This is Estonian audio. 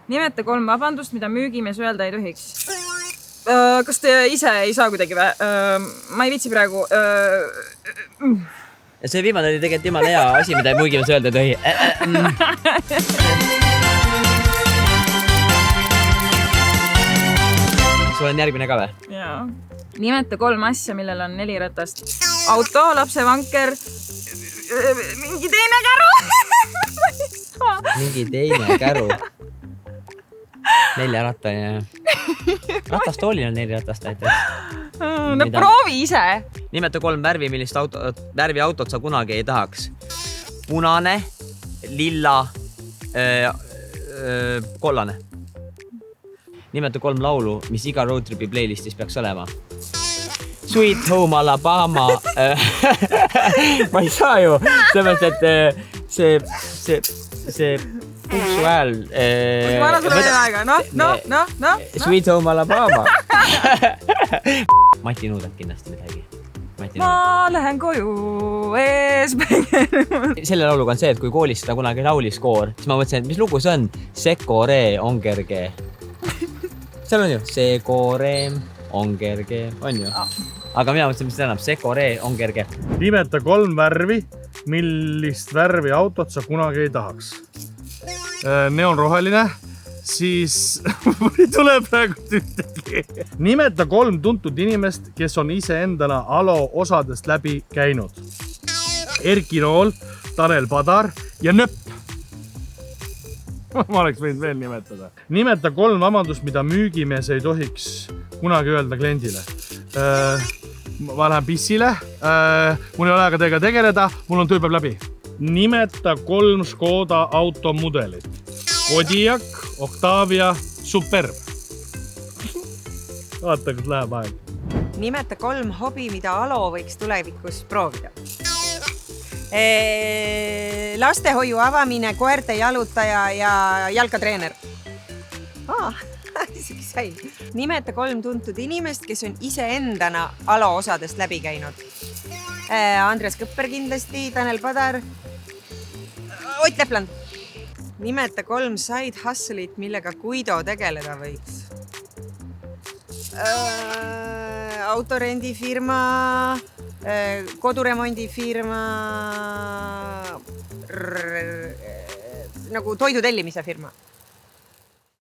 Nimeta 3 vabandust, mida müügimees öelda ei tohiks. Kas te ise ei saa kuidagi või? Ma ei viitsi praegu. See viimane oli tegelikult jumala hea asi, mida müügimees öelda ei tohi. Sul on järgmine ka või? Jaa. Nimeta 3 asja, millel on 4 ratast. Auto, lapsevanker, mingi teine käru. Mingi teine käru. 4 rattaline. Ratastoolil on 4 ratast näiteks. No proovi ise. Nimeta 3 värvi, millist värvi autot sa kunagi ei tahaks. Punane, lilla, kollane. Nimeta 3 laulu, mis iga roadtripi playlistis peaks olema. Sweet Home Alabama. Ma ei saa ju. Sellepärast, et see puksu hääl. Ma annan sulle veel aega. No. Sweet Home Alabama. Mati Nuudalt kindlasti midagi. Ma lähen koju eespäev. Selle lauluga on see, et kui koolis seda kunagi laulis koor, siis ma mõtlesin, et mis lugu see on? Sekore on kerge. Seal on ju sekore on kerge, on ju. Aga mina mõtlesin, mis see annab. Sekore on kerge. Nimeta 3 värvi, millist värvi autot sa kunagi ei tahaks. Neonroheline, siis ei tule praegu ühtegi. Nimeta 3 tuntud inimest, kes on ise endana Alo osadest läbi käinud. Erki Nool, Tanel Padar ja Nöpp. Ma oleks võinud veel nimetada. Nimeta 3 vabandust, mida müügimees ei tohiks kunagi öelda kliendile. Ma lähen pissile, mul ei ole aega teiega tegeleda, mul on tööpäev läbi. Nimeta 3 Škoda automudelit. Kodiaq, Octavia, Superb. Vaata, kus läheb aeg. Nimeta 3 hobi, mida Alo võiks tulevikus proovida. Lastehoiu avamine, koerte jalutaja ja jalkatreener. Isegi sai. Nimeta 3 tuntud inimest, kes on iseendana Alo osadest läbi käinud. Andres Kõpper kindlasti, Tanel Padar, Ott Lepland. Nimeta 3 side hustle'it, millega Guido tegeleda võiks. Autorendifirma, koduremondifirma, nagu toidu tellimise firma.